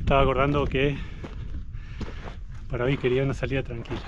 estaba acordando que para hoy quería una salida tranquila.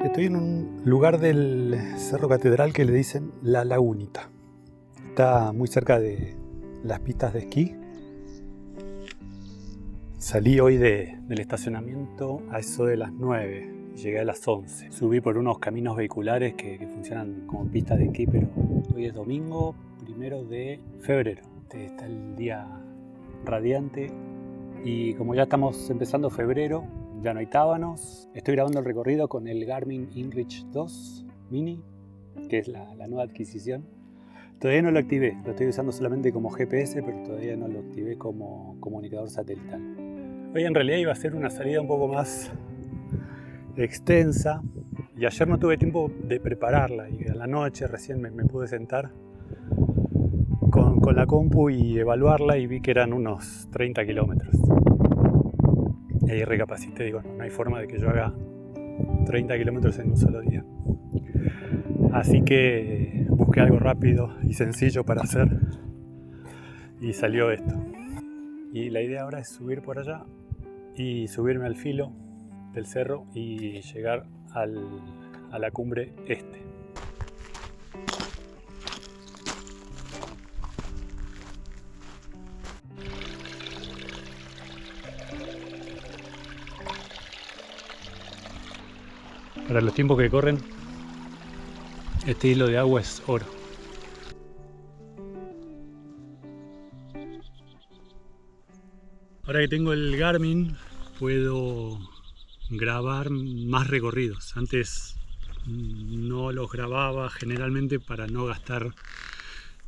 Estoy en un lugar del Cerro Catedral que le dicen La Lagunita. Está muy cerca de las pistas de esquí. Salí hoy del estacionamiento a eso de las 9 y llegué a las 11. Subí por unos caminos vehiculares que funcionan como pistas de esquí, pero hoy es domingo 1 de febrero. Está el día radiante y como ya estamos empezando febrero, ya no hay tábanos. Estoy grabando el recorrido con el Garmin InReach 2 Mini, que es la nueva adquisición. Todavía no lo activé, lo estoy usando solamente como GPS, pero todavía no lo activé como comunicador satelital. Hoy en realidad iba a ser una salida un poco más extensa y ayer no tuve tiempo de prepararla y a la noche recién me pude sentar con la compu y evaluarla y vi que eran unos 30 kilómetros. Y ahí recapacité, digo, no hay forma de que yo haga 30 kilómetros en un solo día. Así que busqué algo rápido y sencillo para hacer y salió esto. Y la idea ahora es subir por allá y subirme al filo del cerro y llegar a la cumbre este. Para los tiempos que corren, este hilo de agua es oro. Ahora que tengo el Garmin, puedo grabar más recorridos. Antes no los grababa generalmente para no gastar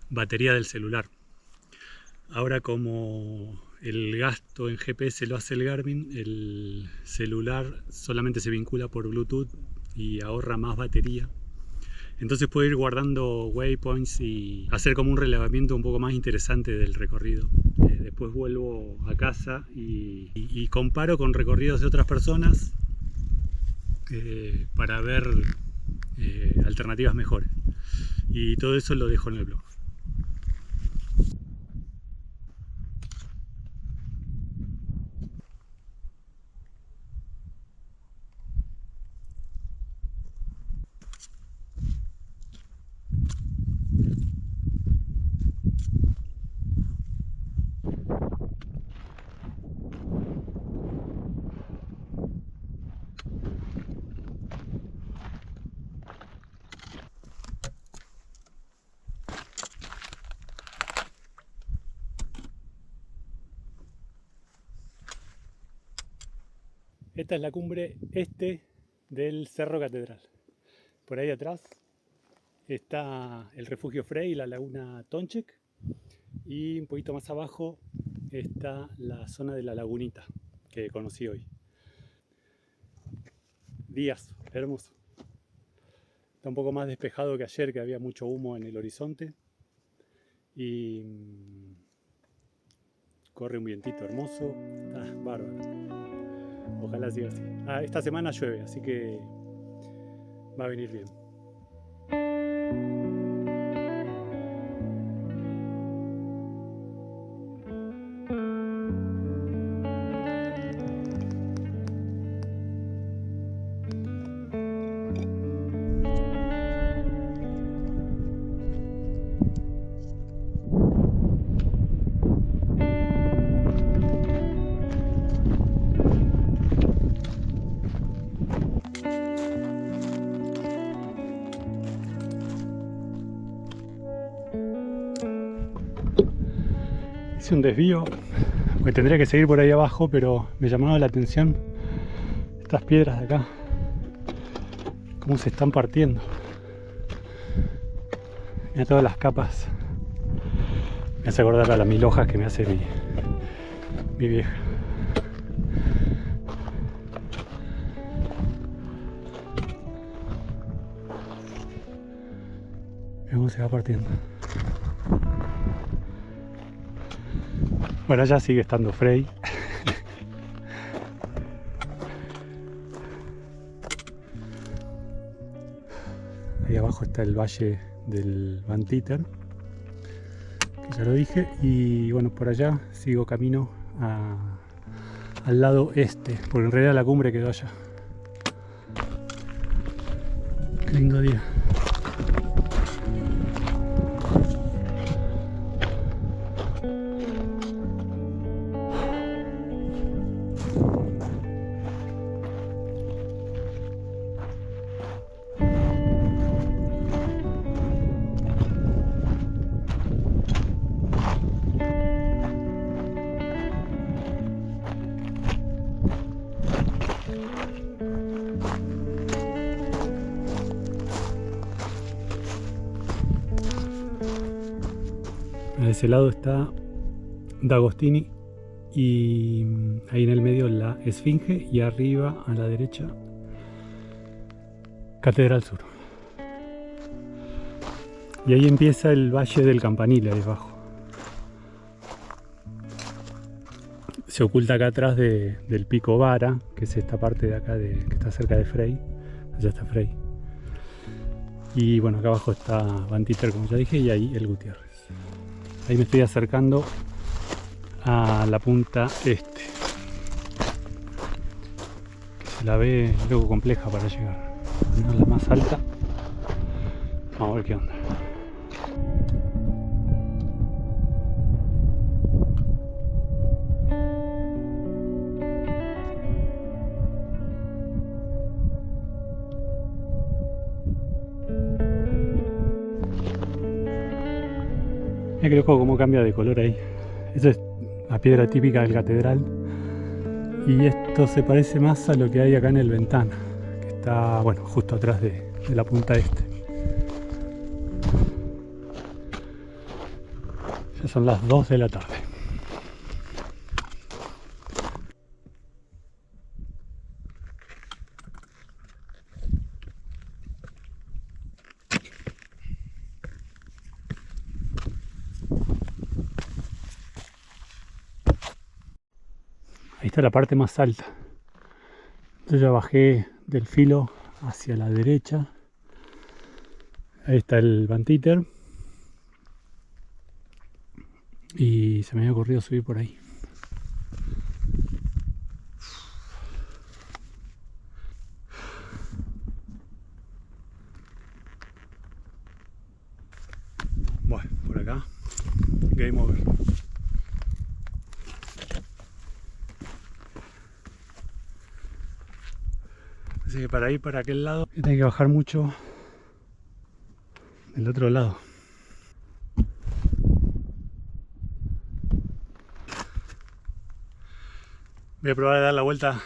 batería del celular. Ahora, como el gasto en GPS lo hace el Garmin, el celular solamente se vincula por Bluetooth y ahorra más batería. Entonces puedo ir guardando waypoints y hacer como un relevamiento un poco más interesante del recorrido. Después vuelvo a casa y comparo con recorridos de otras personas para ver alternativas mejores. Y todo eso lo dejo en el blog. Esta es la cumbre este del Cerro Catedral. Por ahí atrás está el refugio Frey y la laguna Tonchek. Y un poquito más abajo está la zona de la Lagunita que conocí hoy. Días, hermoso. Está un poco más despejado que ayer, que había mucho humo en el horizonte. Y corre un vientito hermoso. Está bárbaro. Ojalá siga así. Esta semana llueve, así que va a venir bien. Hice un desvío, porque tendría que seguir por ahí abajo, pero me llamaba la atención estas piedras de acá, cómo se están partiendo. Mira todas las capas. Me hace acordar a las 1000 hojas que me hace mi vieja. Mira cómo se va partiendo. Bueno, allá sigue estando Frey. Ahí abajo está el valle del Bantíter, que ya lo dije. Y bueno, por allá sigo camino al lado este, porque en realidad la cumbre quedó allá. Qué lindo día. De ese lado está D'Agostini y ahí en el medio la Esfinge y arriba a la derecha Catedral Sur. Y ahí empieza el Valle del Campanile ahí abajo. Se oculta acá atrás del Pico Vara, que es esta parte de acá que está cerca de Frey. Allá está Frey. Y bueno, acá abajo está Bantíter, como ya dije, y ahí el Gutiérrez. Ahí me estoy acercando a la punta este, que se la ve luego compleja para llegar. No es la más alta. Vamos a ver qué onda. Mira que loco cómo cambia de color ahí. Eso es la piedra típica del catedral. Y esto se parece más a lo que hay acá en el Ventana, que está, bueno, justo atrás de la punta este. Ya son las 2 de la tarde. Ahí está la parte más alta. Yo ya bajé del filo hacia la derecha. Ahí está el Bantíter. Y se me había ocurrido subir por ahí. Bueno, por acá. Game over. Así que para ir para aquel lado tengo que bajar mucho del otro lado. Voy a probar a dar la vuelta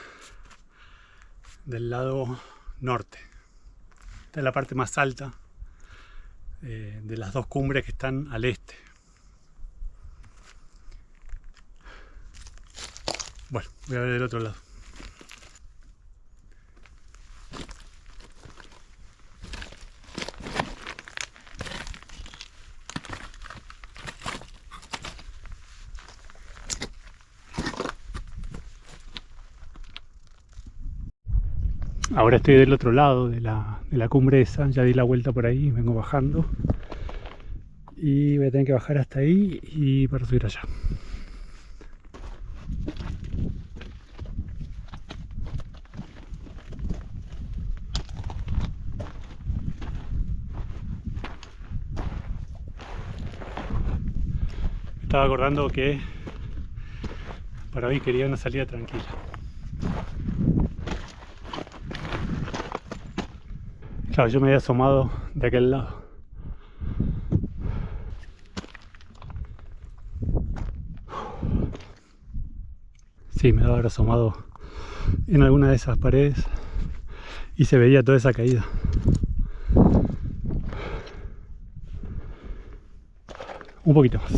del lado norte. Esta es la parte más alta de las dos cumbres que están al este. Bueno, voy a ver del otro lado. Ahora estoy del otro lado de la cumbre esa, ya di la vuelta por ahí, vengo bajando. Y voy a tener que bajar hasta ahí y para subir allá. Me estaba acordando que para hoy quería una salida tranquila. Claro, yo me había asomado de aquel lado. Sí, me debe haber asomado en alguna de esas paredes y se veía toda esa caída. Un poquito más.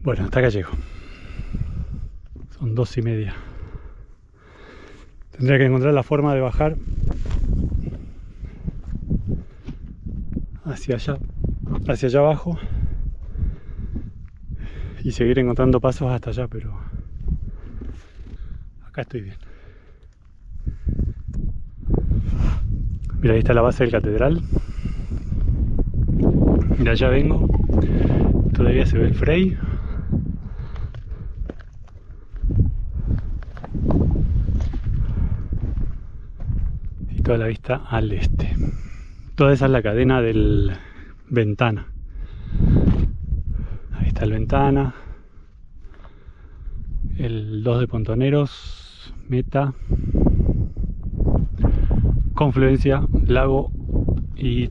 Bueno, hasta acá llego. Son 2:30. Tendría que encontrar la forma de bajar hacia allá abajo y seguir encontrando pasos hasta allá, pero acá estoy bien. Mira, ahí está la base del catedral. Mira, allá vengo. Todavía se ve el Frey. Y toda la vista al este. Toda esa es la cadena del Ventana. Ahí está el Ventana. El 2 de Pontoneros. Meta. Confluencia, Lago y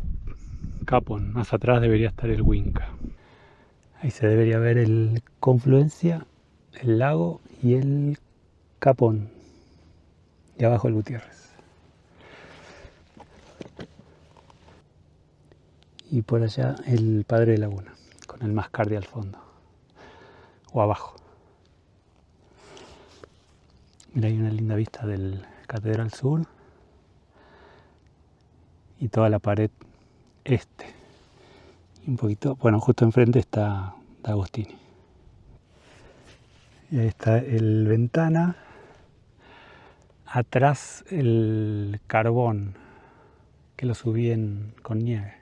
Capón. Más atrás debería estar el Winca. Ahí se debería ver el Confluencia, el Lago y el Capón. Y abajo el Gutiérrez. Y por allá el Padre de Laguna, con el Mascardi al fondo. O abajo. Mira, hay una linda vista del Catedral Sur. Y toda la pared este. Y un poquito, bueno, justo enfrente está D'Agostini. Y ahí está el Ventana. Atrás el Carbón, que lo subí con nieve.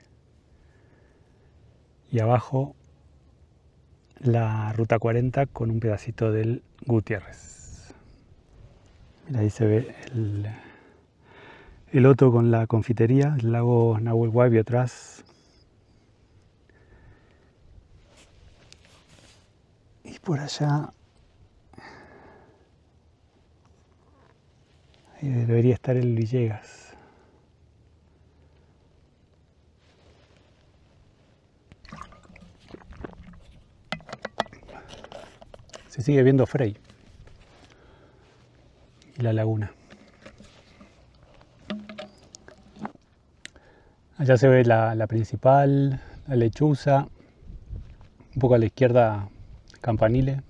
Y abajo la Ruta 40 con un pedacito del Gutiérrez. Mira, ahí se ve el otro con la confitería, el lago Nahuel Huapi atrás. Y por allá ahí debería estar el Villegas. Se sigue viendo Frey y la laguna. Allá se ve la principal, la Lechuza, un poco a la izquierda Campanile,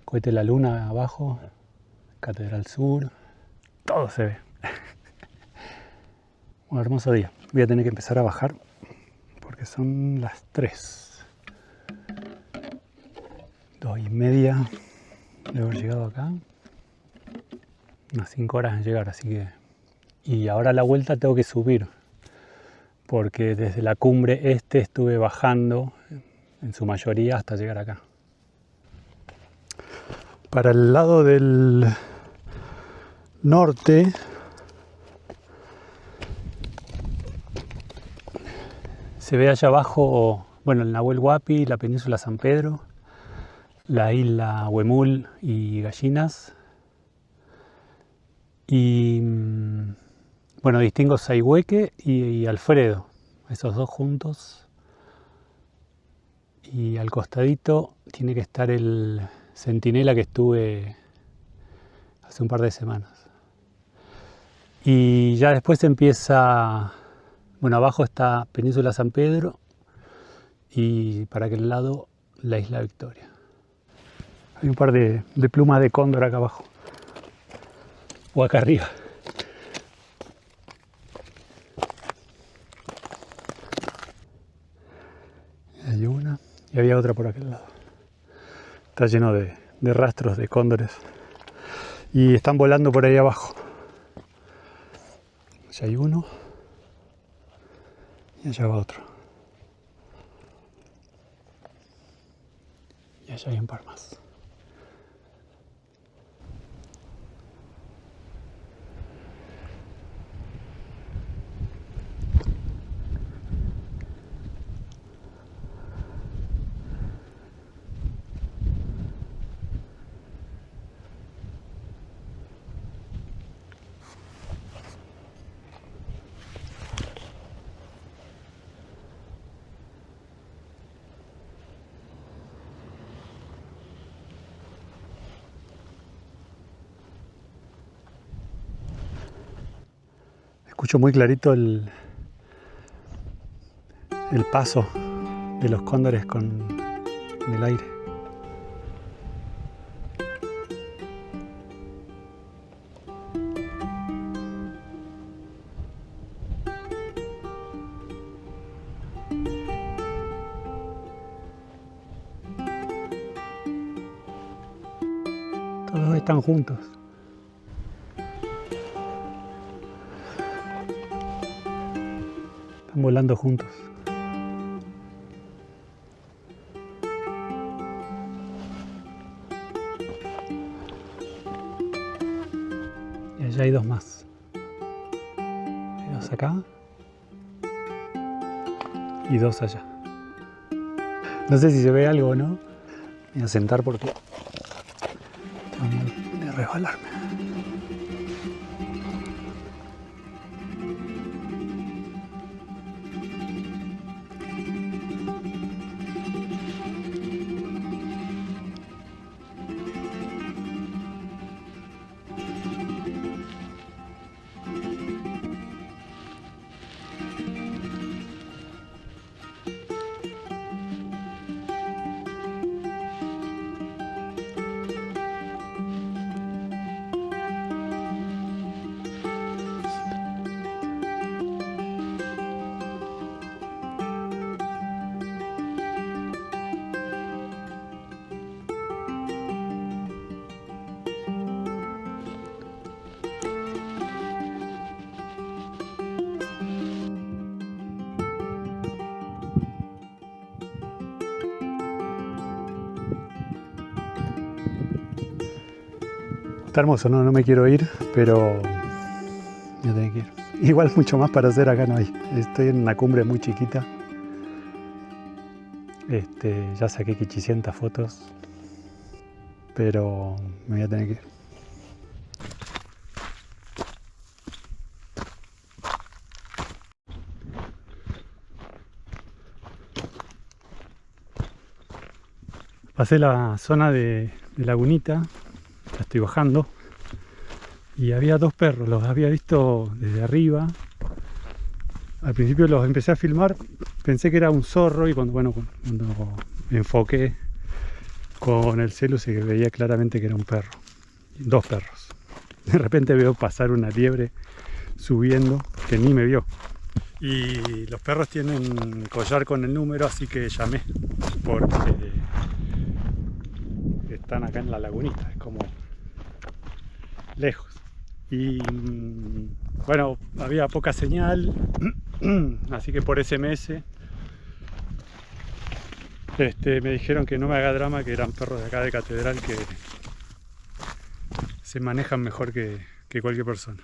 Cohete de la Luna abajo, Catedral Sur, todo se ve. Un hermoso día. Voy a tener que empezar a bajar porque son las 3. 2:30 de haber llegado acá. Unas 5 horas en llegar, así que... Y ahora a la vuelta tengo que subir, porque desde la cumbre este estuve bajando en su mayoría hasta llegar acá. Para el lado del norte se ve allá abajo, bueno, el Nahuel Huapi, la península San Pedro, la isla Huemul y Gallinas. Y bueno, distingo Saihueque y Alfredo, esos dos juntos. Y al costadito tiene que estar el centinela que estuve hace un par de semanas. Y ya después empieza, bueno, abajo está Península San Pedro y para aquel lado la Isla Victoria. Hay un par de plumas de cóndor acá abajo, o acá arriba. Hay una y había otra por aquel lado. Está lleno de rastros de cóndores y están volando por ahí abajo. Allá hay uno y allá va otro. Y allá hay un par más. Escucho muy clarito el paso de los cóndores en el aire. Todos están juntos. Están volando juntos. Y allá hay dos más. Hay dos acá y dos allá. No sé si se ve algo o no. Voy a sentar porque tengo miedo de resbalarme. Está hermoso, no me quiero ir, pero ya tengo que ir. Igual mucho más para hacer acá no hay. Estoy en una cumbre muy chiquita. Ya saqué 800 fotos, pero me voy a tener que ir. Pasé la zona de Lagunita, ya estoy bajando, y había dos perros, los había visto desde arriba. Al principio los empecé a filmar, pensé que era un zorro y cuando me enfoqué con el celu se veía claramente que era un perro, dos perros. De repente veo pasar una liebre subiendo que ni me vio. Y los perros tienen collar con el número, así que llamé porque están acá en la lagunita, es como lejos. Y bueno, había poca señal, así que por SMS me dijeron que no me haga drama, que eran perros de acá de Catedral que se manejan mejor que cualquier persona.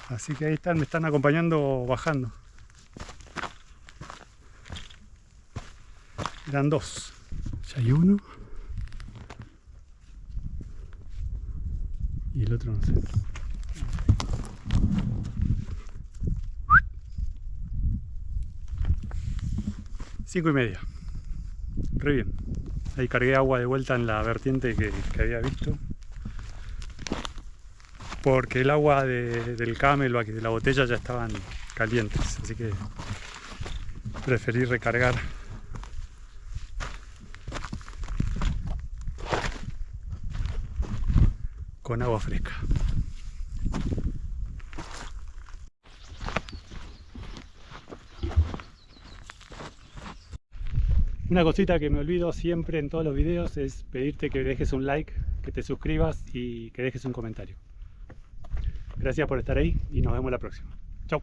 Así que ahí están, me están acompañando bajando. Eran dos, ya hay uno y el otro no sé. 5:30. re bien. Ahí cargué agua de vuelta en la vertiente que había visto. Porque el agua del Camel o de la botella ya estaban calientes, así que preferí recargar con agua fresca. Una cosita que me olvido siempre en todos los videos es pedirte que dejes un like, que te suscribas y que dejes un comentario. Gracias por estar ahí y nos vemos la próxima. Chau.